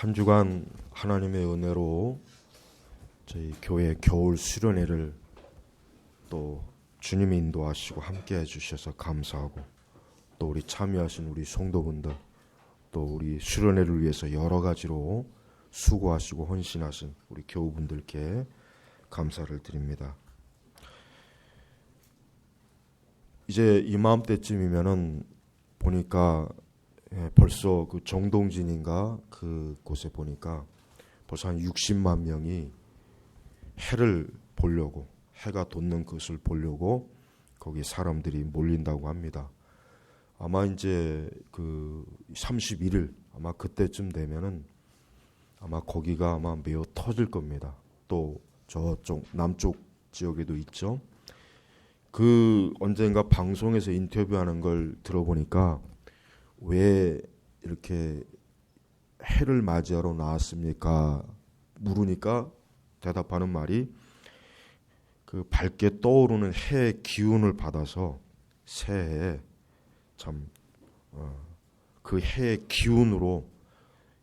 한 주간 하나님의 은혜로 저희 교회 겨울 수련회를 또 주님이 인도하시고 함께 해주셔서 감사하고, 또 우리 참여하신 우리 성도분들, 또 우리 수련회를 위해서 여러 가지로 수고하시고 헌신하신 우리 교우분들께 감사를 드립니다. 이제 이맘때쯤이면은 보니까 벌써 그 정동진인가 그곳에 보니까 벌써 한 60만 명이 해를 보려고, 해가 돋는 것을 보려고 거기 사람들이 몰린다고 합니다. 아마 이제 그 31일 아마 그때쯤 되면은 아마 거기가 아마 메어 터질 겁니다. 또 저쪽 남쪽 지역에도 있죠. 그 언젠가 방송에서 인터뷰하는 걸 들어보니까 왜 이렇게 해를 맞이하러 나왔습니까? 물으니까 대답하는 말이 그 밝게 떠오르는 해의 기운을 받아서 새해에 참 그 해의 기운으로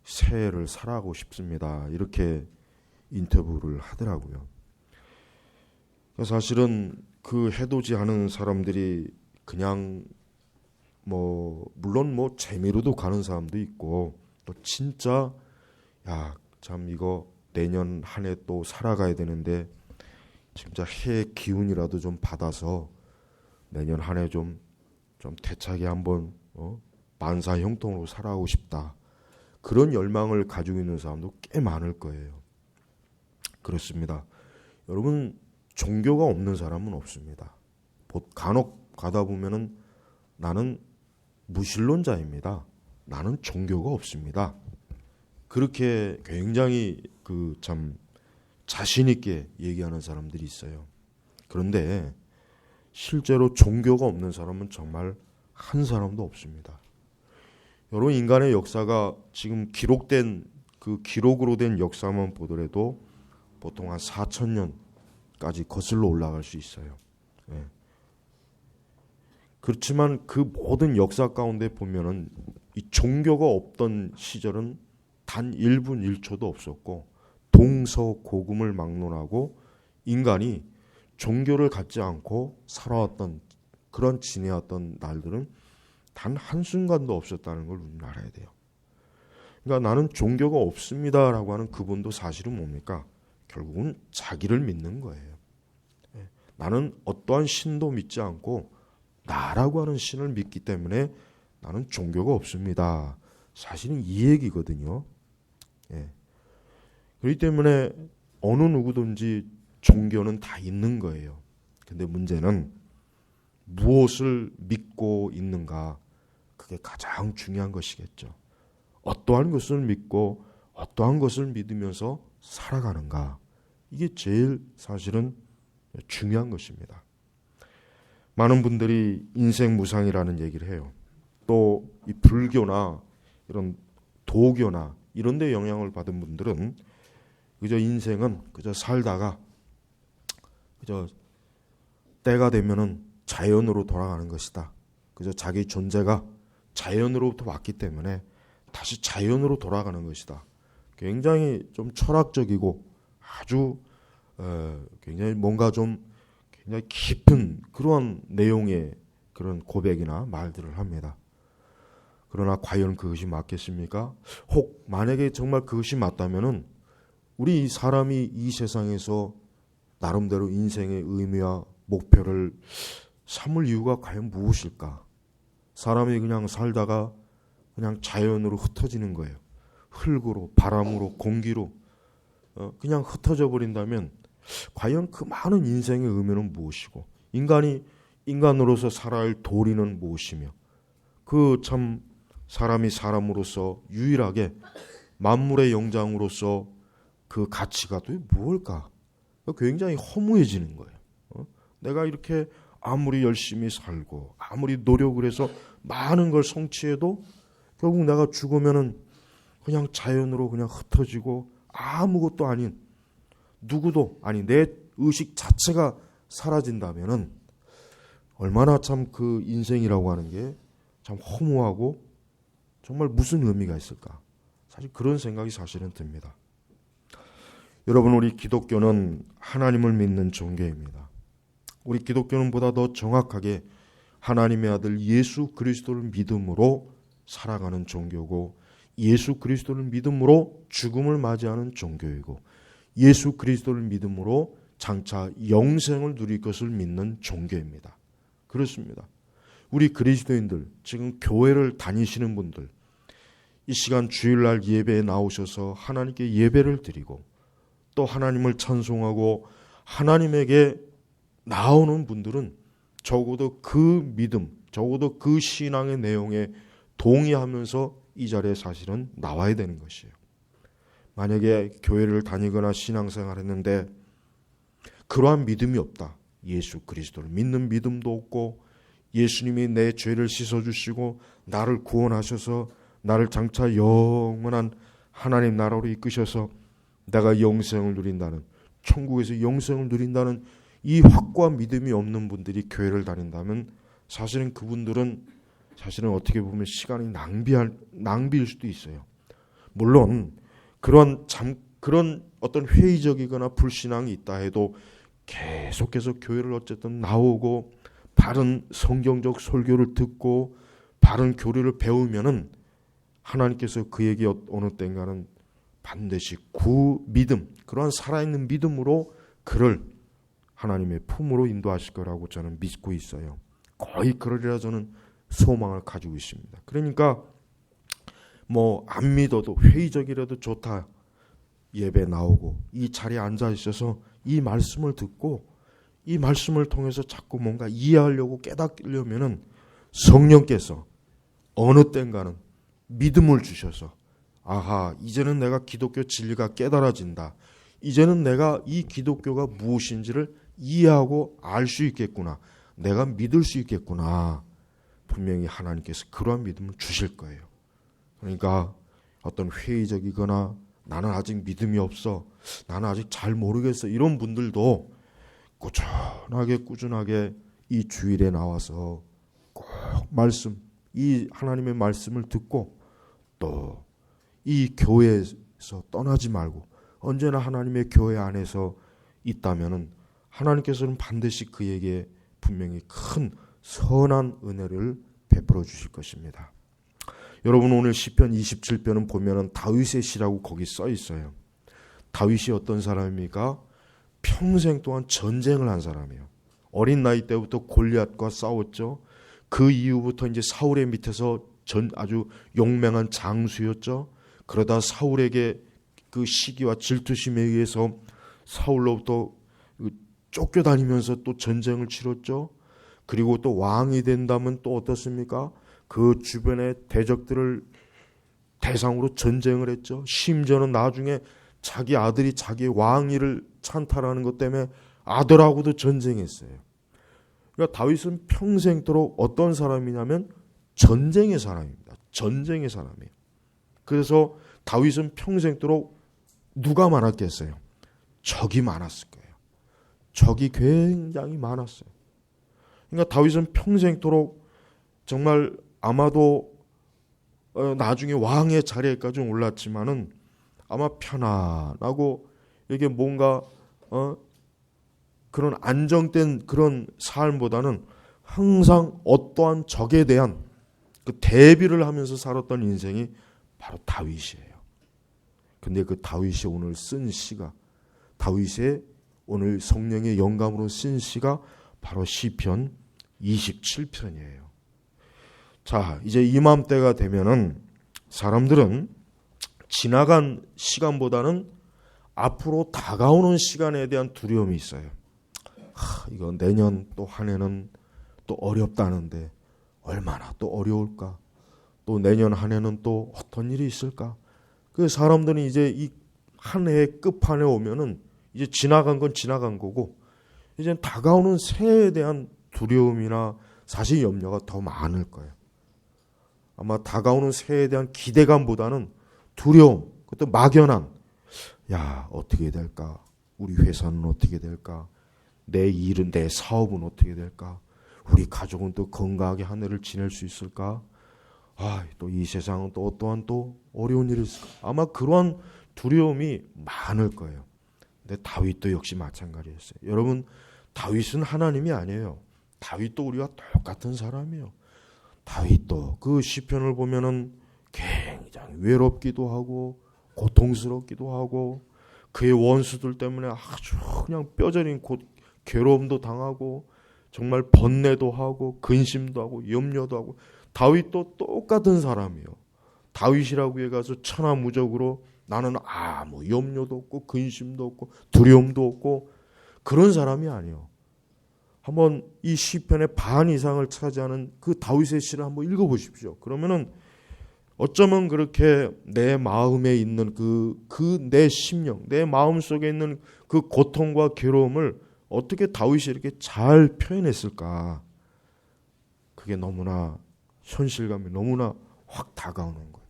새해를 살아가고 싶습니다. 이렇게 인터뷰를 하더라고요. 사실은 그 해돋이 하는 사람들이 그냥 물론 재미로도 가는 사람도 있고, 또 진짜 참 이거 내년 한 해 또 살아가야 되는데 진짜 해의 기운이라도 좀 받아서 내년 한 해 좀 대차게 한번 만사형통으로 살아가고 싶다, 그런 열망을 가지고 있는 사람도 꽤 많을 거예요. 그렇습니다. 여러분, 종교가 없는 사람은 없습니다. 간혹 가다 보면은 나는 무신론자입니다, 나는 종교가 없습니다, 그렇게 굉장히 참 자신 있게 얘기하는 사람들이 있어요. 그런데 실제로 종교가 없는 사람은 정말 한 사람도 없습니다. 여러분, 인간의 역사가 지금 기록된 그 기록으로 된 역사만 보더라도 보통 한 4,000년까지 거슬러 올라갈 수 있어요. 예. 그렇지만 그 모든 역사 가운데 보면은 이 종교가 없던 시절은 단 1분 1초도 없었고, 동서고금을 막론하고 인간이 종교를 갖지 않고 살아왔던, 그런 지내왔던 날들은 단 한순간도 없었다는 걸 우리는 알아야 돼요. 그러니까 나는 종교가 없습니다라고 하는 그분도 사실은 뭡니까? 결국은 자기를 믿는 거예요. 나는 어떠한 신도 믿지 않고 나라고 하는 신을 믿기 때문에 나는 종교가 없습니다. 사실은 이 얘기거든요. 그렇기 때문에 어느 누구든지 종교는 다 있는 거예요. 근데 문제는 무엇을 믿고 있는가, 그게 가장 중요한 것이겠죠. 어떠한 것을 믿고 어떠한 것을 믿으면서 살아가는가, 이게 제일 사실은 중요한 것입니다. 많은 분들이 인생 무상이라는 얘기를 해요. 또 이 불교나 이런 도교나 이런 데 영향을 받은 분들은 그저 인생은 그저 살다가 그저 때가 되면은 자연으로 돌아가는 것이다, 그저 자기 존재가 자연으로부터 왔기 때문에 다시 자연으로 돌아가는 것이다, 굉장히 좀 철학적이고 아주 굉장히 뭔가 좀 굉장히 깊은 그런 내용의 그런 고백이나 말들을 합니다. 그러나 과연 그것이 맞겠습니까? 혹 만약에 정말 그것이 맞다면은 우리 사람이 이 세상에서 나름대로 인생의 의미와 목표를 삼을 이유가 과연 무엇일까? 사람이 그냥 살다가 그냥 자연으로 흩어지는 거예요. 흙으로, 바람으로, 공기로 그냥 흩어져 버린다면 과연 그 많은 인생의 의미는 무엇이고, 인간이 인간으로서 살아야 할 도리는 무엇이며, 그 참 사람이 사람으로서 유일하게 만물의 영장으로서 그 가치가 또 무엇일까? 굉장히 허무해지는 거예요. 내가 이렇게 아무리 열심히 살고 아무리 노력을 해서 많은 걸 성취해도 결국 내가 죽으면은 그냥 자연으로 그냥 흩어지고 아무것도 아닌, 누구도 아니 내 의식 자체가 사라진다면은 얼마나 참 그 인생이라고 하는 게 참 허무하고 정말 무슨 의미가 있을까? 사실 그런 생각이 사실은 듭니다. 여러분, 우리 기독교는 하나님을 믿는 종교입니다. 우리 기독교는 보다 더 정확하게 하나님의 아들 예수 그리스도를 믿음으로 살아가는 종교고, 예수 그리스도를 믿음으로 죽음을 맞이하는 종교이고, 예수 그리스도를 믿음으로 장차 영생을 누릴 것을 믿는 종교입니다. 그렇습니다. 우리 그리스도인들, 지금 교회를 다니시는 분들, 이 시간 주일날 예배에 나오셔서 하나님께 예배를 드리고 또 하나님을 찬송하고 하나님에게 나오는 분들은 적어도 그 믿음, 적어도 그 신앙의 내용에 동의하면서 이 자리에 사실은 나와야 되는 것이에요. 만약에 교회를 다니거나 신앙생활을 했는데 그러한 믿음이 없다, 예수 그리스도를 믿는 믿음도 없고 예수님이 내 죄를 씻어주시고 나를 구원하셔서 나를 장차 영원한 하나님 나라로 이끄셔서 내가 영생을 누린다는, 천국에서 영생을 누린다는 이 확고한 믿음이 없는 분들이 교회를 다닌다면 사실은 그분들은 사실은 어떻게 보면 시간이 낭비일 수도 있어요. 물론 그런 어떤 회의적이거나 불신앙이 있다 해도 계속해서 교회를 어쨌든 나오고 바른 성경적 설교를 듣고 바른 교리를 배우면은 하나님께서 그에게 어느 때인가는 반드시 믿음, 그러한 살아있는 믿음으로 그를 하나님의 품으로 인도하실 거라고 저는 믿고 있어요. 거의 그러리라 저는 소망을 가지고 있습니다. 그러니까 뭐 안 믿어도 회의적이라도 좋다, 예배 나오고 이 자리에 앉아 있어서 이 말씀을 듣고 이 말씀을 통해서 자꾸 뭔가 이해하려고 깨닫려면은 성령께서 어느 땐가는 믿음을 주셔서 아하, 이제는 내가 기독교 진리가 깨달아진다, 이제는 내가 이 기독교가 무엇인지를 이해하고 알 수 있겠구나, 내가 믿을 수 있겠구나, 분명히 하나님께서 그러한 믿음을 주실 거예요. 그러니까 어떤 회의적이거나 나는 아직 믿음이 없어, 나는 아직 잘 모르겠어, 이런 분들도 꾸준하게 이 주일에 나와서 꼭 이 하나님의 말씀을 듣고 또 이 교회에서 떠나지 말고 언제나 하나님의 교회 안에서 있다면은 하나님께서는 반드시 그에게 분명히 큰 선한 은혜를 베풀어 주실 것입니다. 여러분, 오늘 시편 27편은 보면은 다윗의 시라고 거기 써 있어요. 다윗이 어떤 사람입니까? 평생 동안 전쟁을 한 사람이에요. 어린 나이 때부터 골리앗과 싸웠죠. 그 이후부터 이제 사울의 밑에서 아주 용맹한 장수였죠. 그러다 사울에게 그 시기와 질투심에 의해서 사울로부터 쫓겨다니면서 또 전쟁을 치렀죠. 그리고 또 왕이 된다면 또 어떻습니까? 그 주변의 대적들을 대상으로 전쟁을 했죠. 심지어는 나중에 자기 아들이 자기의 왕위를 찬탈하는 것 때문에 아들하고도 전쟁했어요. 그러니까 다윗은 평생도록 어떤 사람이냐면 전쟁의 사람입니다. 전쟁의 사람이에요. 그래서 다윗은 평생도록 누가 많았겠어요? 적이 많았을 거예요. 적이 굉장히 많았어요. 그러니까 다윗은 평생도록 정말 아마도 나중에 왕의 자리에까지 올랐지만은 아마 편안하고 이게 뭔가 그런 안정된 그런 삶보다는 항상 어떠한 적에 대한 그 대비를 하면서 살았던 인생이 바로 다윗이에요. 근데 그 다윗이 오늘 쓴 시가, 다윗의 오늘 성령의 영감으로 쓴 시가 바로 시편 27편이에요. 자, 이제 이맘때가 되면은 사람들은 지나간 시간보다는 앞으로 다가오는 시간에 대한 두려움이 있어요. 이거 내년 또 한 해는 또 어렵다는데 얼마나 또 어려울까? 또 내년 한 해는 또 어떤 일이 있을까? 그 사람들은 이제 이 한 해의 끝판에 오면은 이제 지나간 건 지나간 거고 이제 다가오는 새해에 대한 두려움이나 사실 염려가 더 많을 거예요. 아마 다가오는 새해에 대한 기대감보다는 두려움, 그것도 막연한, 야, 어떻게 될까? 우리 회사는 어떻게 될까? 내 일은, 내 사업은 어떻게 될까? 우리 가족은 또 건강하게 한 해를 지낼 수 있을까? 또 이 세상은 또 또한 또 어려운 일이 있을까? 아마 그런 두려움이 많을 거예요. 근데 다윗도 역시 마찬가지였어요. 여러분, 다윗은 하나님이 아니에요. 다윗도 우리와 똑같은 사람이에요. 다윗도 그 시편을 보면은 굉장히 외롭기도 하고 고통스럽기도 하고 그의 원수들 때문에 아주 그냥 뼈저린 괴로움도 당하고 정말 번뇌도 하고 근심도 하고 염려도 하고. 다윗도 똑같은 사람이에요. 다윗이라고 해가지고 천하무적으로 나는 아무 염려도 없고 근심도 없고 두려움도 없고 그런 사람이 아니에요. 한번 이 시편의 반 이상을 차지하는 그 다윗의 시를 한번 읽어보십시오. 그러면은 어쩌면 그렇게 내 마음에 있는 내 심령, 내 마음 속에 있는 그 고통과 괴로움을 어떻게 다윗이 이렇게 잘 표현했을까? 그게 너무나 현실감이 너무나 확 다가오는 거예요.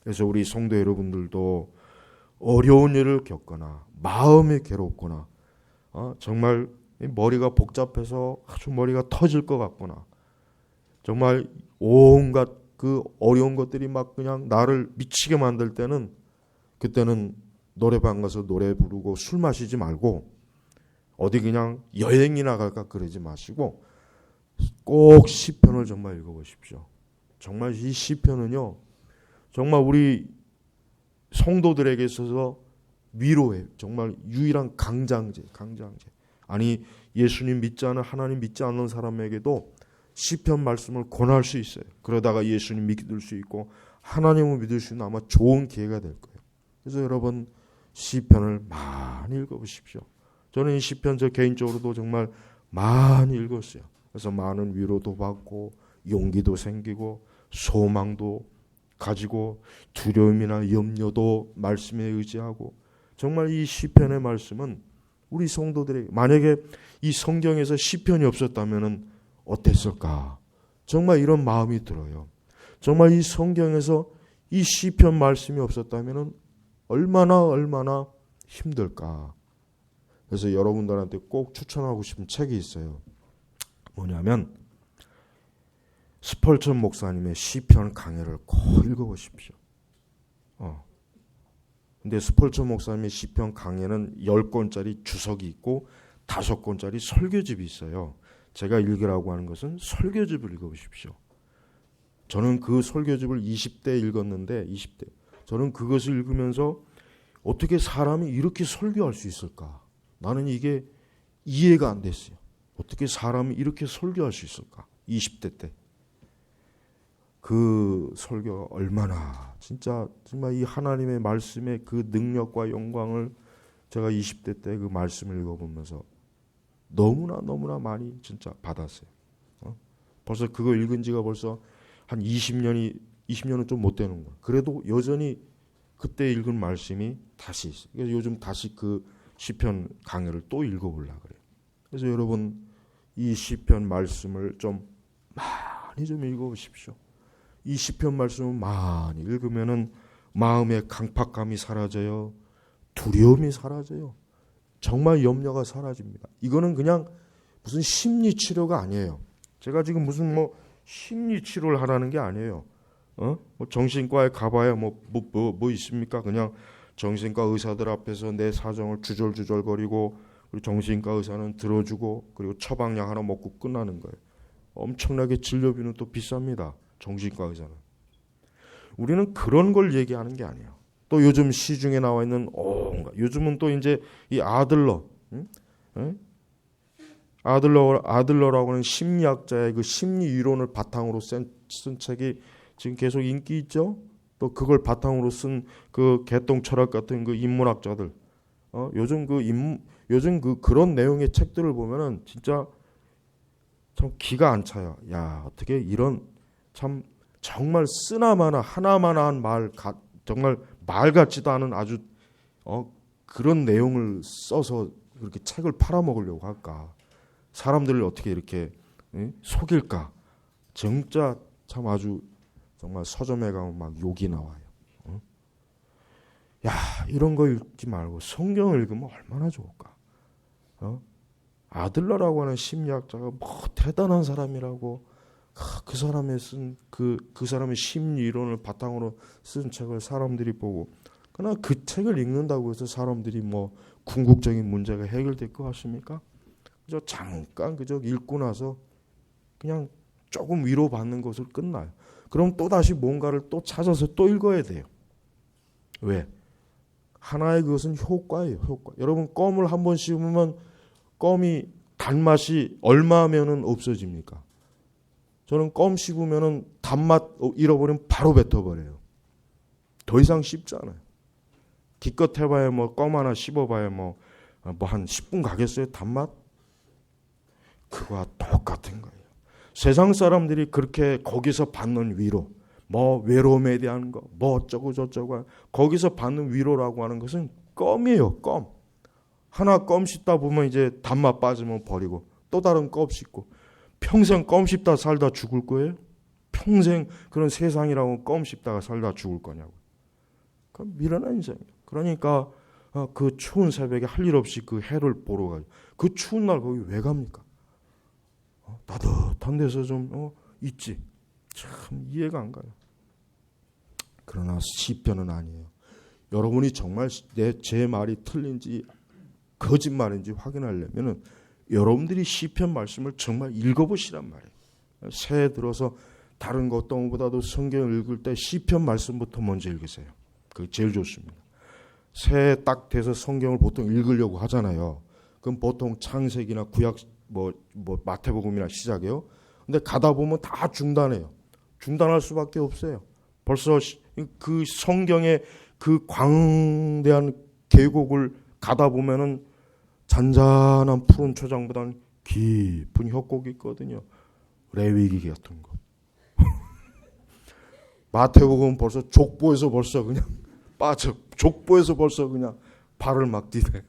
그래서 우리 성도 여러분들도 어려운 일을 겪거나 마음이 괴롭거나 정말 머리가 복잡해서 아주 머리가 터질 것 같거나 정말 온갖 그 어려운 것들이 막 그냥 나를 미치게 만들 때는 그때는 노래방 가서 노래 부르고 술 마시지 말고 어디 그냥 여행이나 갈까 그러지 마시고 꼭 시편을 정말 읽어보십시오. 정말 이 시편은요 정말 우리 성도들에게 있어서 위로해 정말 유일한 강장제. 아니 예수님 믿지 않은 하나님 믿지 않는 사람에게도 시편 말씀을 권할 수 있어요. 그러다가 예수님 믿을 수 있고 하나님을 믿을 수 있는 아마 좋은 기회가 될 거예요. 그래서 여러분 시편을 많이 읽어보십시오. 저는 이 시편 저 개인적으로도 정말 많이 읽었어요. 그래서 많은 위로도 받고 용기도 생기고 소망도 가지고 두려움이나 염려도 말씀에 의지하고 정말 이 시편의 말씀은 우리 성도들에게 만약에 이 성경에서 시편이 없었다면 어땠을까? 정말 이런 마음이 들어요. 정말 이 성경에서 이 시편 말씀이 없었다면 얼마나 힘들까? 그래서 여러분들한테 꼭 추천하고 싶은 책이 있어요. 뭐냐면 스펄전 목사님의 시편 강해를 꼭 읽어보십시오. 근데 스펄전 목사님의 시편 강해는 10권짜리 주석이 있고 5권짜리 설교집이 있어요. 제가 읽으라고 하는 것은 설교집을 읽어보십시오. 저는 그 설교집을 20대 읽었는데 20대 저는 그것을 읽으면서 어떻게 사람이 이렇게 설교할 수 있을까? 나는 이게 이해가 안 됐어요. 어떻게 사람이 이렇게 설교할 수 있을까? 20대 때. 그 설교가 얼마나 진짜 정말 이 하나님의 말씀의 그 능력과 영광을 제가 20대 때 그 말씀을 읽어보면서 너무나 많이 진짜 받았어요. 벌써 그거 읽은 지가 벌써 한 20년은 좀 못 되는 거예요. 그래도 여전히 그때 읽은 말씀이 다시 있어요. 그래서 요즘 다시 그 시편 강해를 또 읽어보려고 그래요. 그래서 여러분 이 시편 말씀을 좀 많이 좀 읽어보십시오. 이 시편 말씀을 많이 읽으면은 마음의 강팍감이 사라져요. 두려움이 사라져요. 정말 염려가 사라집니다. 이거는 그냥 무슨 심리 치료가 아니에요. 제가 지금 무슨 심리 치료를 하라는 게 아니에요. 정신과에 가봐야 뭐 있습니까? 그냥 정신과 의사들 앞에서 내 사정을 주절주절거리고 그리고 정신과 의사는 들어주고 그리고 처방약 하나 먹고 끝나는 거예요. 엄청나게 진료비는 또 비쌉니다. 정신과 의사는. 우리는 그런 걸 얘기하는 게 아니에요. 또 요즘 시중에 나와 있는 요즘은 또 이제 이 아들러라고 하는 심리학자의 그 심리 이론을 바탕으로 쓴 책이 지금 계속 인기 있죠. 또 그걸 바탕으로 쓴 그 개똥 철학 같은 그 인문학자들 요즘 그런 내용의 책들을 보면은 진짜 참 기가 안 차요. 야, 어떻게 이런 참 정말 쓰나마나 하나마나한 정말 말 같지도 않은 아주 그런 내용을 써서 그렇게 책을 팔아먹으려고 할까? 사람들을 어떻게 이렇게 속일까? 진짜 참 아주 정말 서점에 가면 막 욕이 나와요. 야, 이런 거 읽지 말고 성경을 읽으면 얼마나 좋을까? 아들러라고 하는 심리학자가 뭐 대단한 사람이라고 그 사람의 그 사람의 심리 이론을 바탕으로 쓴 책을 사람들이 보고, 그러나 그 책을 읽는다고 해서 사람들이 뭐 궁극적인 문제가 해결될 것 같습니까? 그저 잠깐 그저 읽고 나서 그냥 조금 위로받는 것을 끝나요. 그럼 또 다시 뭔가를 또 찾아서 또 읽어야 돼요. 왜? 하나의 그것은 효과예요. 효과. 여러분 껌을 한 번 씹으면 껌이 단맛이 얼마면은 없어집니까? 저는 껌 씹으면은 단맛 잃어버리면 바로 뱉어버려요. 더 이상 씹지 않아요. 기껏 해봐야 뭐 껌 하나 씹어봐야 뭐 한 10분 가겠어요? 단맛? 그거와 똑같은 거예요. 세상 사람들이 그렇게 거기서 받는 위로, 뭐 외로움에 대한 거, 뭐 어쩌고 저쩌고 거기서 받는 위로라고 하는 것은 껌이에요. 껌. 하나 껌 씹다 보면 이제 단맛 빠지면 버리고 또 다른 껌 씹고, 평생 껌 씹다 살다 죽을 거예요? 평생 그런 세상이라고 껌 씹다가 살다 죽을 거냐고. 그럼 미련한 인생이에요. 그러니까 그 추운 새벽에 할 일 없이 그 해를 보러 가요. 그 추운 날 거기 왜 갑니까? 따뜻한 데서 좀 있지. 참 이해가 안 가요. 그러나 시편은 아니에요. 여러분이 정말 제 말이 틀린지 거짓말인지 확인하려면은 여러분들이 시편 말씀을 정말 읽어보시란 말이에요. 새해 들어서 다른 것 어떤 것보다도 성경을 읽을 때 시편 말씀부터 먼저 읽으세요. 그게 제일 좋습니다. 새해 딱 돼서 성경을 보통 읽으려고 하잖아요. 그럼 보통 창세기나 구약 뭐 마태복음이나 시작해요. 근데 가다 보면 다 중단해요. 중단할 수밖에 없어요. 벌써 그 성경의 그 광대한 계곡을 가다 보면은 잔잔한 푸른 초장보다는 깊은 협곡이 있거든요. 레위기 같은 거. 마태복음은 벌써 족보에서 벌써 그냥 빠져. 족보에서 벌써 그냥 발을 막 디뎌.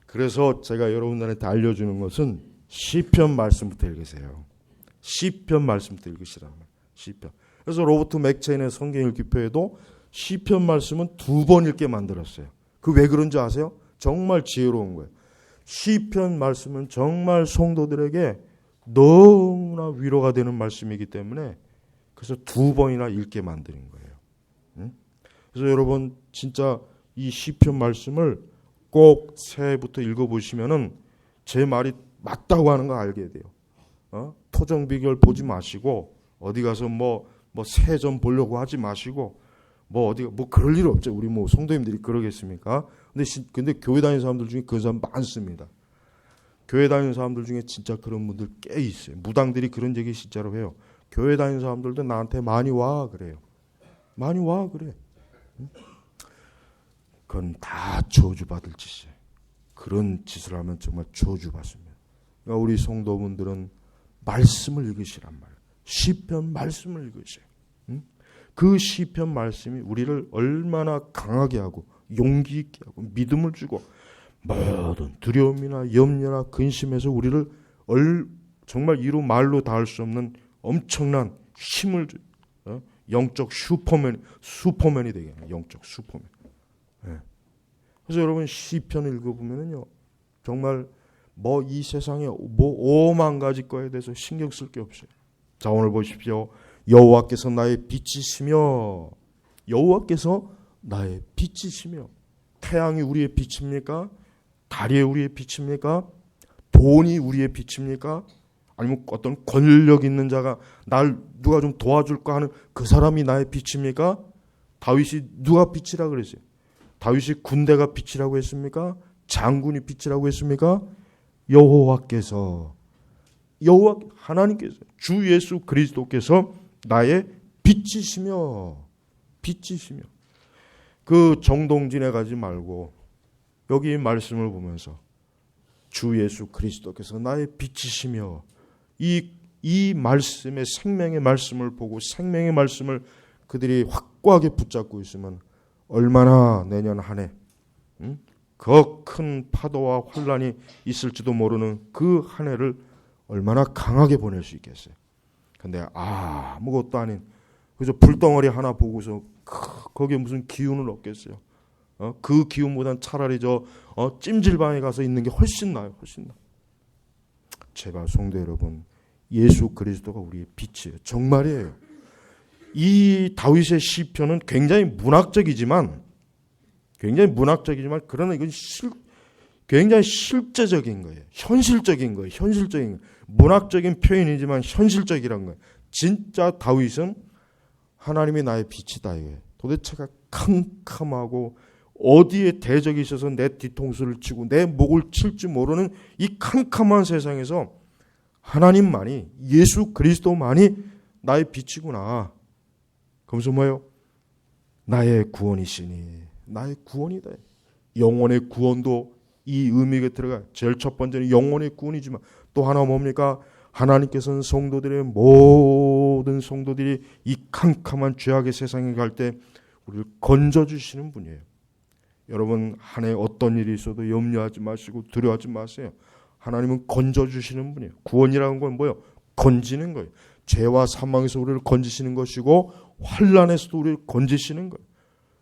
그래서 제가 여러분들한테 알려주는 것은 시편 말씀부터 읽으세요. 시편 말씀부터 읽으시란 말이에요. 시편. 그래서 로버트 맥체인의 성경 읽기표에도 시편 말씀은 2번 읽게 만들었어요. 그 왜 그런지 아세요? 정말 지혜로운 거예요. 시편 말씀은 정말 성도들에게 너무나 위로가 되는 말씀이기 때문에 그래서 2번이나 읽게 만드는 거예요. 그래서 여러분 진짜 이 시편 말씀을 꼭 새해부터 읽어보시면은 제 말이 맞다고 하는 거 알게 돼요. 토정 비결 보지 마시고 어디 가서 뭐 새 좀 보려고 하지 마시고 어디가 그럴 일 없죠. 우리 성도님들이 그러겠습니까? 근데 교회 다니는 사람들 중에 그런 사람 많습니다. 교회 다니는 사람들 중에 진짜 그런 분들 꽤 있어요. 무당들이 그런 얘기 진짜로 해요. 교회 다니는 사람들도 나한테 많이 와 그래요. 많이 와 그래. 그건 다 저주받을 짓이에요. 그런 짓을 하면 정말 저주받습니다. 그러니까 우리 성도분들은 말씀을 읽으시란 말이에요. 시편 말씀을 읽으세요. 그 시편 말씀이 우리를 얼마나 강하게 하고 용기 있게 하고 믿음을 주고 모든 두려움이나 염려나 근심에서 우리를 정말 이루 말로 닿을 수 없는 엄청난 힘을 줘요. 영적 슈퍼맨이 되게 해요. 영적 슈퍼맨. 네. 그래서 여러분 시편을 읽어보면요 정말 이 세상에 5만 가지 거에 대해서 신경 쓸 게 없어요. 자 오늘 보십시오. 여호와께서 나의 빛이시며 여호와께서 나의 빛이시며 태양이 우리의 빛입니까? 달이 우리의 빛입니까? 돈이 우리의 빛입니까? 아니면 어떤 권력 있는 자가 날 누가 좀 도와줄까 하는 그 사람이 나의 빛입니까? 다윗이 누가 빛이라 그랬어요? 다윗이 군대가 빛이라고 했습니까? 장군이 빛이라고 했습니까? 여호와께서 하나님께서 주 예수 그리스도께서 나의 빛이시며 그 정동진에 가지 말고 여기 말씀을 보면서 주 예수 그리스도께서 나의 빛이시며 이 말씀의 생명의 말씀을 보고 생명의 말씀을 그들이 확고하게 붙잡고 있으면 얼마나 내년 한 해 그 큰 파도와 혼란이 있을지도 모르는 그 한 해를 얼마나 강하게 보낼 수 있겠어요. 근데 아무것도 아닌 그저 불덩어리 하나 보고서 거기에 무슨 기운을 얻겠어요. 그 기운보단 차라리 찜질방에 가서 있는 게 훨씬 나아요. 훨씬 나. 제발 성도 여러분 예수 그리스도가 우리의 빛이에요. 정말이에요. 이 다윗의 시편은 굉장히 문학적이지만 그러나 이건 굉장히 실제적인 거예요. 현실적인 거예요. 문학적인 표현이지만 현실적이란 거예요. 진짜 다윗은 하나님이 나의 빛이다 이거예요. 도대체가 캄캄하고 어디에 대적이 있어서 내 뒤통수를 치고 내 목을 칠지 모르는 이 캄캄한 세상에서 하나님만이, 예수 그리스도만이 나의 빛이구나. 그러면서 뭐예요? 나의 구원이시니, 나의 구원이다. 영혼의 구원도 이 의미가 들어가요. 제일 첫 번째는 영혼의 구원이지만 또 하나 뭡니까? 하나님께서는 모든 성도들이 이 캄캄한 죄악의 세상에 갈 때 우리를 건져주시는 분이에요. 여러분, 한 해 어떤 일이 있어도 염려하지 마시고 두려워하지 마세요. 하나님은 건져주시는 분이에요. 구원이라는 건 뭐예요? 건지는 거예요. 죄와 사망에서 우리를 건지시는 것이고 환난에서도 우리를 건지시는 거예요.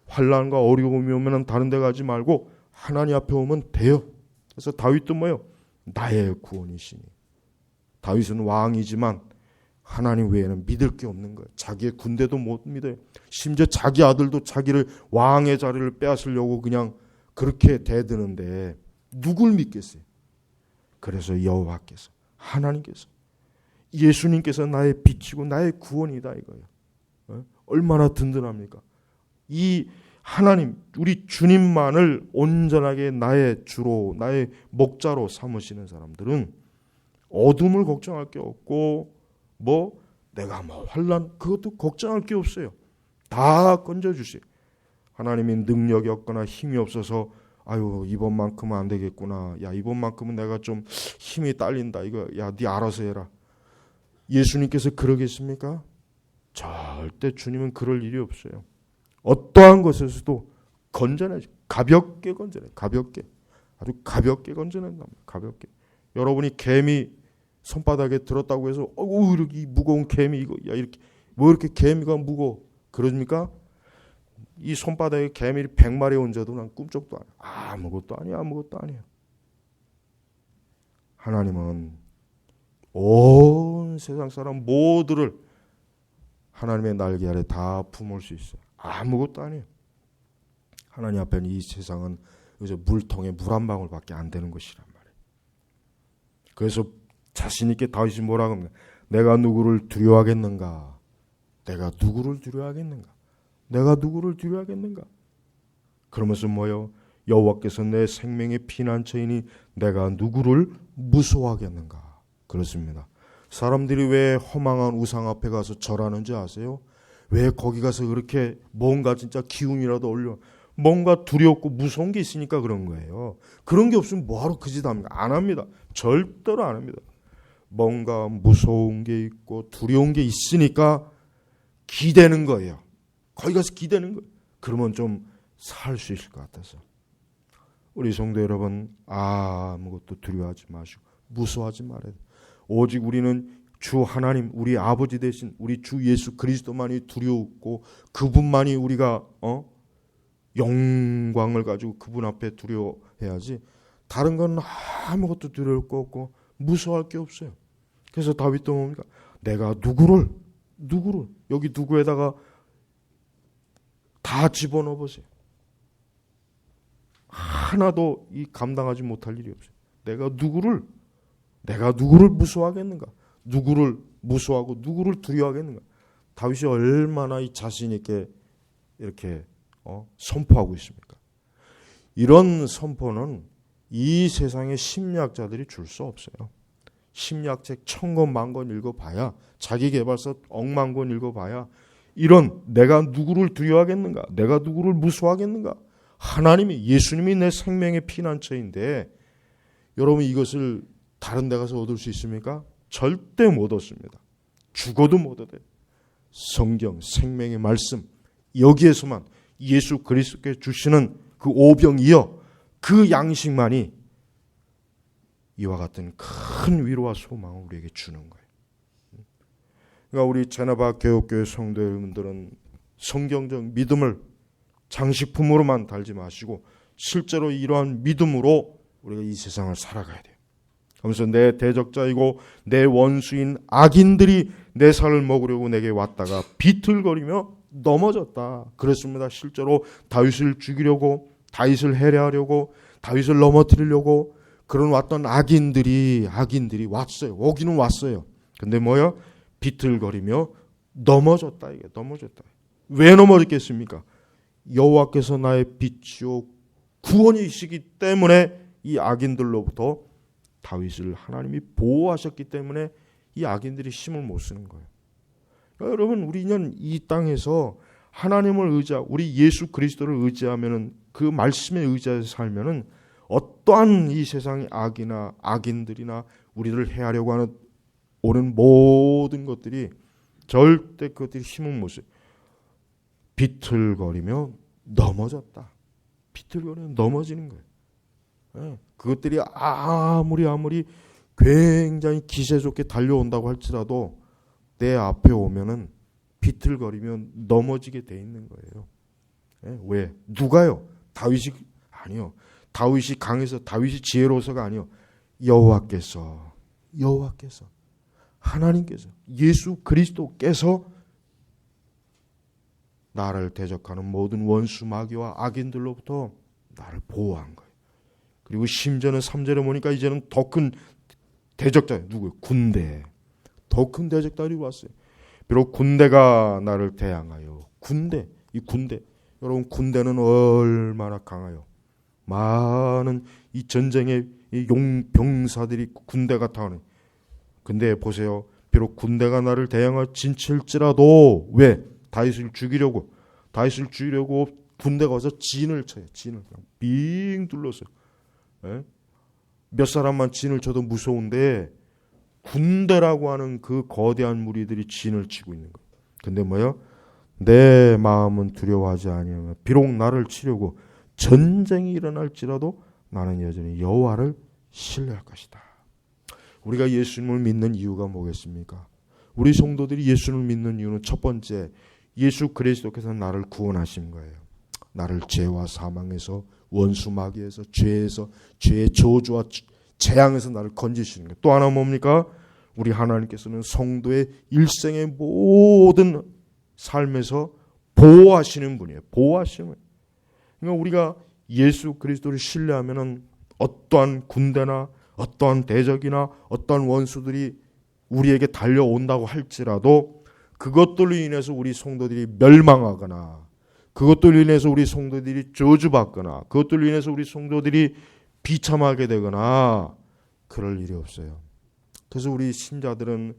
환난과 어려움이 오면 다른 데 가지 말고 하나님 앞에 오면 돼요. 그래서 다윗도 뭐예요? 나의 구원이시니. 다윗은 왕이지만 하나님 외에는 믿을 게 없는 거예요. 자기의 군대도 못 믿어요. 심지어 자기 아들도 자기를 왕의 자리를 빼앗으려고 그냥 그렇게 대드는데 누굴 믿겠어요? 그래서 여호와께서, 하나님께서, 예수님께서 나의 빛이고 나의 구원이다 이거예요. 얼마나 든든합니까? 이 하나님, 우리 주님만을 온전하게 나의 주로, 나의 목자로 삼으시는 사람들은 어둠을 걱정할 게 없고 내가 환난 그것도 걱정할 게 없어요. 다 건져주세요. 하나님이 능력이 없거나 힘이 없어서 이번만큼은 안 되겠구나. 이번만큼은 내가 좀 힘이 딸린다. 이거 네 알아서 해라. 예수님께서 그러겠습니까? 절대 주님은 그럴 일이 없어요. 어떠한 것에서도 건져내죠. 가볍게 건져내. 아주 가볍게 건져낸다. 가볍게. 여러분이 개미 손바닥에 들었다고 해서 이렇게 무거운 개미 이렇게 이렇게 개미가 무거워 그러십니까? 이 손바닥에 개미 100마리 얹어도 난 꿈쩍도 안 해. 아무것도 아니야. 하나님은 온 세상 사람 모두를 하나님의 날개 아래 다 품을 수 있어요. 아무것도 아니에요. 하나님 앞에는 이 세상은 그래서 물통에 물 한 방울밖에 안 되는 것이란 말이에요. 그래서 자신 있게 다윗이 뭐라고 합니까? 내가 누구를 두려워하겠는가? 그러면서 뭐요? 여호와께서 내 생명의 피난처이니 내가 누구를 무서워하겠는가? 그렇습니다. 사람들이 왜 허망한 우상 앞에 가서 절하는지 아세요? 왜 거기 가서 그렇게 뭔가 진짜 기운이라도 올려 뭔가 두렵고 무서운 게 있으니까 그런 거예요. 그런 게 없으면 뭐하러 그 짓 합니까? 안 합니다. 절대로 안 합니다. 뭔가 무서운 게 있고 두려운 게 있으니까 기대는 거예요. 거기 가서 기대는 거예요. 그러면 좀 살 수 있을 것 같아서. 우리 성도 여러분, 아무것도 두려워하지 마시고 무서워하지 말아요. 오직 우리는 주 하나님, 우리 아버지 대신 우리 주 예수 그리스도만이 두려웠고 그분만이 우리가 영광을 가지고 그분 앞에 두려워해야지 다른 건 아무것도 두려울 거 없고 무서워할 게 없어요. 그래서 다윗도 뭡니까? 내가 누구를 여기 누구에다가 다 집어넣어 보세요. 하나도 이 감당하지 못할 일이 없어요. 내가 누구를 무서워하겠는가? 누구를 무서워하고 누구를 두려워하겠는가? 다윗이 얼마나 이 자신 있게 이렇게 선포하고 있습니까? 이런 선포는 이 세상의 심리학자들이 줄 수 없어요. 심리학책 1000권 만권 읽어봐야, 자기계발서 억만 권 읽어봐야 이런 내가 누구를 두려워하겠는가? 내가 누구를 무서워하겠는가? 하나님이, 예수님이 내 생명의 피난처인데 여러분 이것을 다른 데 가서 얻을 수 있습니까? 절대 못 얻습니다. 죽어도 못 얻어요. 성경, 생명의 말씀, 여기에서만 예수 그리스도께 주시는 그 오병이어 그 양식만이 이와 같은 큰 위로와 소망을 우리에게 주는 거예요. 그러니까 우리 제나바 개혁교회 성도 여러분들은 성경적 믿음을 장식품으로만 달지 마시고 실제로 이러한 믿음으로 우리가 이 세상을 살아가야 돼요. 하면서 내 대적자이고 내 원수인 악인들이 내 살을 먹으려고 내게 왔다가 비틀거리며 넘어졌다. 그렇습니다. 실제로 다윗을 죽이려고, 다윗을 해례하려고, 다윗을 넘어뜨리려고 그런 왔던 악인들이 왔어요. 오기는 왔어요. 근데 뭐야? 비틀거리며 넘어졌다. 이게 넘어졌다. 왜 넘어졌겠습니까? 여호와께서 나의 빛이요 구원이시기 때문에 이 악인들로부터 다윗을 하나님이 보호하셨기 때문에 이 악인들이 힘을 못 쓰는 거예요. 그러니까 여러분, 우리는 이 땅에서 하나님을 우리 예수 그리스도를 의지하면은, 그 말씀에 의지해서 살면은 어떠한 이 세상의 악이나 악인들이나 우리를 해하려고 하는 오는 모든 것들이 절대 그것들이 힘을 못 써요. 비틀거리며 넘어졌다. 비틀거리며 넘어지는 거예요. 네. 그것들이 아무리 굉장히 기세 좋게 달려온다고 할지라도 내 앞에 오면은 비틀거리면 넘어지게 돼 있는 거예요. 네. 왜? 누가요? 다윗이 아니요. 다윗이 강해서, 다윗이 지혜로워서가 아니요. 여호와께서 하나님께서, 예수 그리스도께서 나를 대적하는 모든 원수 마귀와 악인들로부터 나를 보호한 거예요. 그리고 심지어는 3절에 보니까 이제는 더 큰 대적자, 누구예요? 군대. 더 큰 대적들이 왔어요. 비록 군대가 나를 대항하여, 이 군대, 여러분, 군대는 얼마나 강해요. 많은 이 전쟁의 용병사들이 군대가 타는. 근데 보세요. 비록 군대가 나를 대항하여 진칠지라도, 왜? 다윗을 죽이려고 군대가 와서 진을 쳐요. 진을 그냥 빙 둘렀어요. 예? 몇 사람만 진을 쳐도 무서운데 군대라고 하는 그 거대한 무리들이 진을 치고 있는 거예요. 근데 뭐야? 내 마음은 두려워하지 아니하며 비록 나를 치려고 전쟁이 일어날지라도 나는 여전히 여호와를 신뢰할 것이다. 우리가 예수님을 믿는 이유가 뭐겠습니까? 우리 성도들이 예수님을 믿는 이유는 첫 번째, 예수 그리스도께서 나를 구원하신 거예요. 나를 죄와 사망에서, 원수 마귀에서, 죄의 저주와 재앙에서 나를 건지시는 거예요. 또 하나 뭡니까? 우리 하나님께서는 성도의 일생의 모든 삶에서 보호하시는 분이에요. 보호하시는 분이에요. 그러니까 우리가 예수 그리스도를 신뢰하면은 어떠한 군대나 어떠한 대적이나 어떠한 원수들이 우리에게 달려온다고 할지라도 그것들로 인해서 우리 성도들이 멸망하거나, 그것들로 인해서 우리 성도들이 저주받거나, 그것들로 인해서 우리 성도들이 비참하게 되거나 그럴 일이 없어요. 그래서 우리 신자들은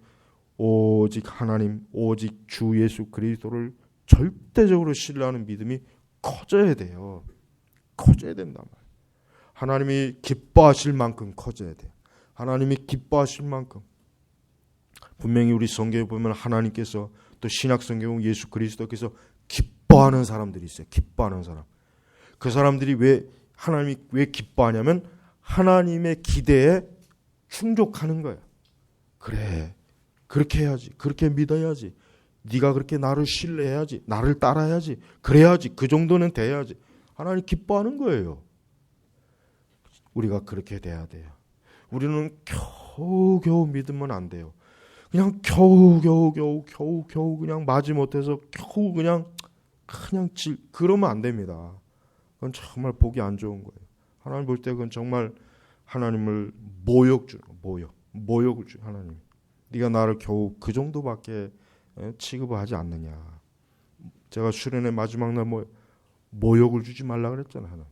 오직 하나님, 오직 주 예수 그리스도를 절대적으로 신뢰하는 믿음이 커져야 돼요. 커져야 된단 말이에요. 하나님이 기뻐하실 만큼 커져야 돼요. 하나님이 기뻐하실 만큼. 분명히 우리 성경에 보면 하나님께서, 또 신약 성경 예수 그리스도께서 기뻐하는 사람들이 있어요. 기뻐하는 사람. 그 사람들이 하나님이 왜 기뻐하냐면 하나님의 기대에 충족하는 거예요. 그래, 그렇게 해야지. 그렇게 믿어야지. 네가 그렇게 나를 신뢰해야지. 나를 따라야지. 그래야지. 그 정도는 돼야지. 하나님 기뻐하는 거예요. 우리가 그렇게 돼야 돼요. 우리는 겨우겨우 믿으면 안 돼요. 그냥 겨우 그냥 마지못해서 겨우 그냥 그러면 안 됩니다. 그건 정말 보기 안 좋은 거예요. 하나님 볼 때 그건 정말 하나님을 모욕을 줘. 하나님, 네가 나를 겨우 그 정도밖에 취급을 하지 않느냐. 제가 수련의 마지막 날 모욕을 주지 말라 그랬잖아요.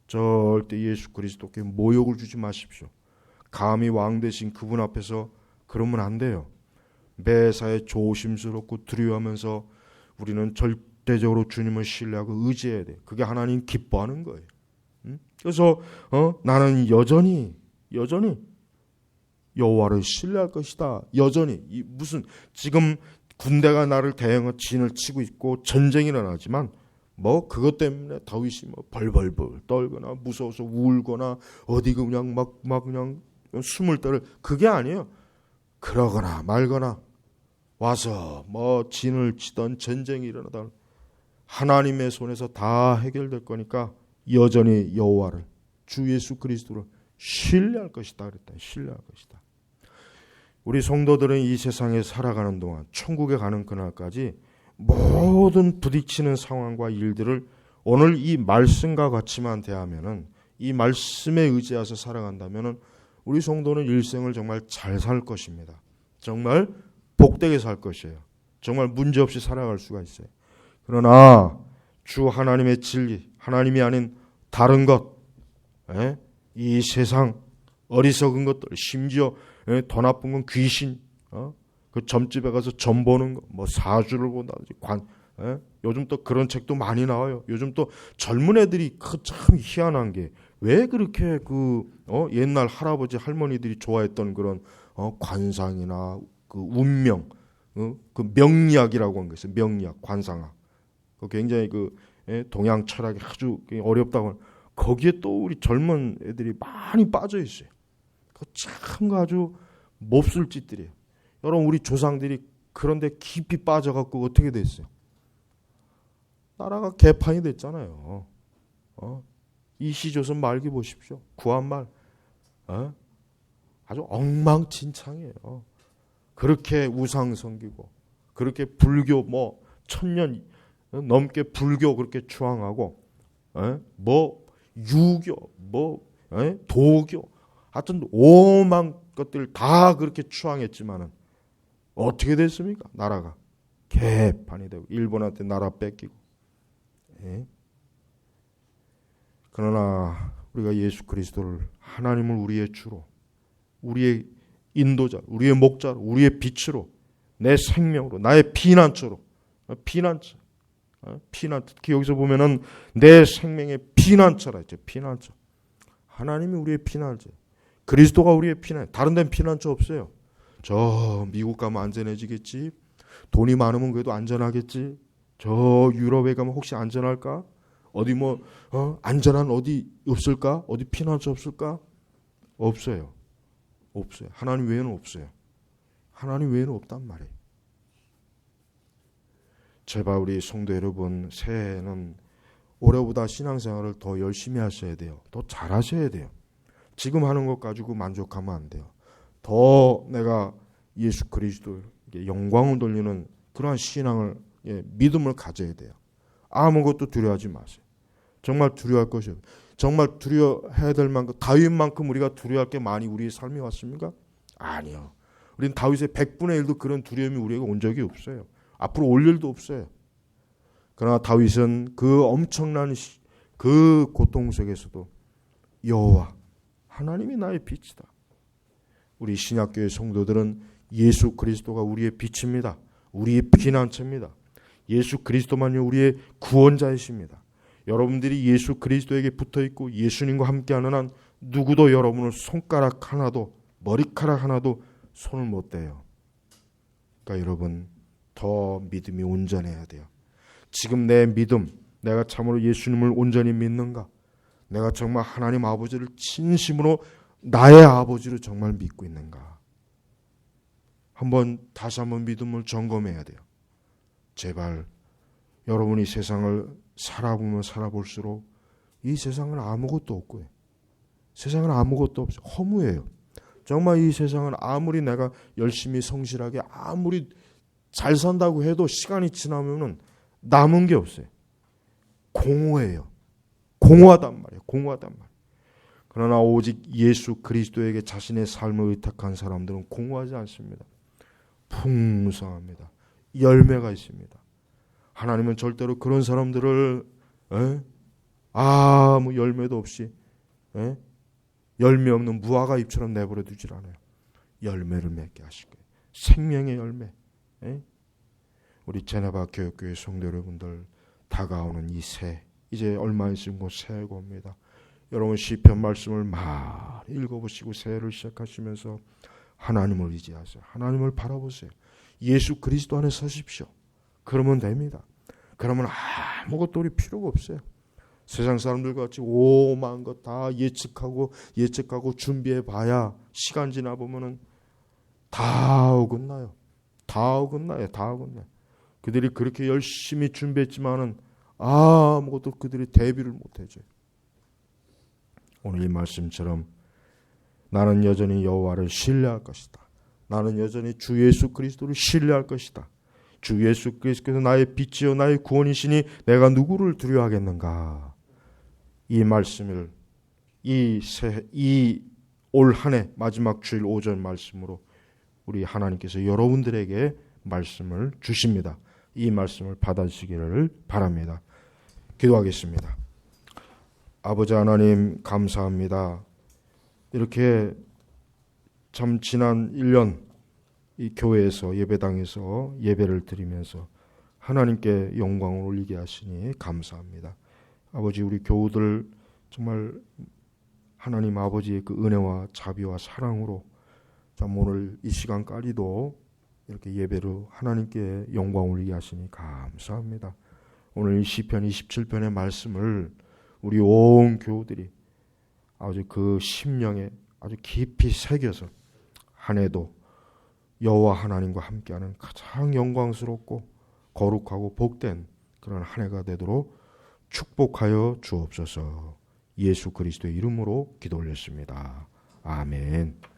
절대 예수 그리스도께 모욕을 주지 마십시오. 감히 왕 되신 그분 앞에서 그러면 안 돼요. 매사에 조심스럽고 두려워하면서 우리는 절대적으로 주님을 신뢰하고 의지해야 돼요. 그게 하나님 기뻐하는 거예요. 그래서 나는 여전히 여호와를 신뢰할 것이다. 여전히 무슨 지금 군대가 나를 대항해 진을 치고 있고 전쟁이 일어나지만 그것 때문에 다윗이 벌벌벌 떨거나 무서워서 울거나 어디 그냥 막 그냥 숨을 때를 그게 아니에요. 그러거나 말거나 와서 진을 치던 전쟁이 일어나다 하나님의 손에서 다 해결될 거니까 여전히 여호와를, 주 예수 그리스도를 신뢰할 것이다 그랬다. 신뢰할 것이다. 우리 성도들은 이 세상에 살아가는 동안 천국에 가는 그날까지 모든 부딪히는 상황과 일들을 오늘 이 말씀과 같이만 대하면은, 이 말씀에 의지해서 살아간다면은 우리 성도는 일생을 정말 잘 살 것입니다. 정말 복되게 살 것이에요. 정말 문제없이 살아갈 수가 있어요. 그러나 주 하나님의 진리, 하나님이 아닌 다른 것, 이 세상 어리석은 것들, 심지어 더 나쁜 건 귀신, 그 점집에 가서 점 보는 거, 뭐 사주를 본다든지 요즘 또 그런 책도 많이 나와요. 요즘 또 젊은 애들이 참 희한한 게 왜 그렇게 옛날 할아버지 할머니들이 좋아했던 그런 관상이나 그 운명, 그 명리학이라고 하는 게 있어요. 명리학, 관상학. 굉장히 동양 철학이 아주 어렵다고. 거기에 또 우리 젊은 애들이 많이 빠져 있어요. 참 아주 몹쓸 짓들이에요. 여러분, 우리 조상들이 그런데 깊이 빠져갖고 어떻게 됐어요? 나라가 개판이 됐잖아요. 이시조선 말기 보십시오. 구한말 아주 엉망진창이에요. 그렇게 우상 섬기고, 그렇게 불교 뭐 1000년 넘게 불교 그렇게 추앙하고, 뭐 유교, 뭐 도교, 하여튼 오만 것들 다 그렇게 추앙했지만은 어떻게 됐습니까? 나라가 개판이 되고 일본한테 나라 뺏기고. 그러나 우리가 예수 그리스도를, 하나님을 우리의 주로, 우리의 인도자, 우리의 목자로, 우리의 빛으로, 내 생명으로, 나의 피난처로, 피난처, 특히 여기서 보면은 내 생명의 피난처라 했죠. 피난처. 하나님이 우리의 피난처, 그리스도가 우리의 피난. 다른 데는 피난처 없어요. 저 미국 가면 안전해지겠지, 돈이 많으면 그래도 안전하겠지, 저 유럽에 가면 혹시 안전할까, 어디 안전한 어디 없을까, 어디 피난처 없을까? 없어요. 없어요. 하나님 외에는 없어요. 하나님 외에는 없단 말이에요. 제발 우리 성도 여러분, 새해에는 올해보다 신앙생활을 더 열심히 하셔야 돼요. 더 잘하셔야 돼요. 지금 하는 것 가지고 만족하면 안 돼요. 더 내가 예수 그리스도에게 영광을 돌리는 그러한 신앙을, 믿음을 가져야 돼요. 아무것도 두려워하지 마세요. 정말 두려워할 것이요. 정말 두려워해야 될 만큼, 다윗만큼 우리가 두려워할 게 많이 우리의 삶이 왔습니까? 아니요. 우리는 다윗의 100분의 1도 그런 두려움이 우리에게 온 적이 없어요. 앞으로 올 일도 없어요. 그러나 다윗은 그 엄청난 그 고통 속에서도 여호와 하나님이 나의 빛이다. 우리 신약교회 성도들은 예수 그리스도가 우리의 빛입니다. 우리의 피난처입니다. 예수 그리스도만이 우리의 구원자이십니다. 여러분들이 예수 그리스도에게 붙어있고 예수님과 함께하는 한 누구도 여러분을 손가락 하나도, 머리카락 하나도 손을 못 대요. 그러니까 여러분, 더 믿음이 온전해야 돼요. 지금 내 믿음, 내가 참으로 예수님을 온전히 믿는가? 내가 정말 하나님 아버지를 진심으로 나의 아버지로 정말 믿고 있는가? 다시 한번 믿음을 점검해야 돼요. 제발 여러분이 세상을 살아보면 살아볼수록 이 세상은 아무것도 없고요. 세상은 아무것도 없어요. 허무해요. 정말 이 세상은 아무리 내가 열심히 성실하게 아무리 잘 산다고 해도 시간이 지나면은 남은 게 없어요. 공허해요. 공허하단 말이에요. 공허하단 말이에요. 그러나 오직 예수 그리스도에게 자신의 삶을 의탁한 사람들은 공허하지 않습니다. 풍성합니다. 열매가 있습니다. 하나님은 절대로 그런 사람들을 아무 열매도 없이 열매 없는 무화과 잎처럼 내버려 두질 않아요. 열매를 맺게 하실 거예요. 생명의 열매. 우리 제네바 교육교회 성도 여러분들, 다가오는 이 새, 이제 얼마 있으면 곧 새해가 옵니다. 여러분 시편 말씀을 많이 읽어보시고 새해를 시작하시면서 하나님을 의지하세요. 하나님을 바라보세요. 예수 그리스도 안에 서십시오. 그러면 됩니다. 그러면 아무것도 우리 필요가 없어요. 세상 사람들 같이 오만 것 다 예측하고 준비해봐야 시간 지나 보면은 다 어긋나요. 다 어긋나요. 그들이 그렇게 열심히 준비했지만은 아무것도 그들이 대비를 못해줘요. 오늘 이 말씀처럼 나는 여전히 여호와를 신뢰할 것이다. 나는 여전히 주 예수 그리스도를 신뢰할 것이다. 주 예수 그리스도께서 나의 빛이요 나의 구원이시니 내가 누구를 두려워하겠는가. 이 말씀을 이 올 한 해 마지막 주일 오전 말씀으로 우리 하나님께서 여러분들에게 말씀을 주십니다. 이 말씀을 받아주시기를 바랍니다. 기도하겠습니다. 아버지 하나님 감사합니다. 이렇게 참 지난 1년 이 교회에서 예배당에서 예배를 드리면서 하나님께 영광을 올리게 하시니 감사합니다. 아버지 우리 교우들 정말 하나님 아버지의 그 은혜와 자비와 사랑으로 참 오늘 이 시간까지도 이렇게 예배로 하나님께 영광 올리게 하시니 감사합니다. 오늘 이 시편 27편의 말씀을 우리 온 교우들이 아주 그 심령에 아주 깊이 새겨서 한 해도 여호와 하나님과 함께하는 가장 영광스럽고 거룩하고 복된 그런 한 해가 되도록 축복하여 주옵소서. 예수 그리스도의 이름으로 기도 올렸습니다. 아멘.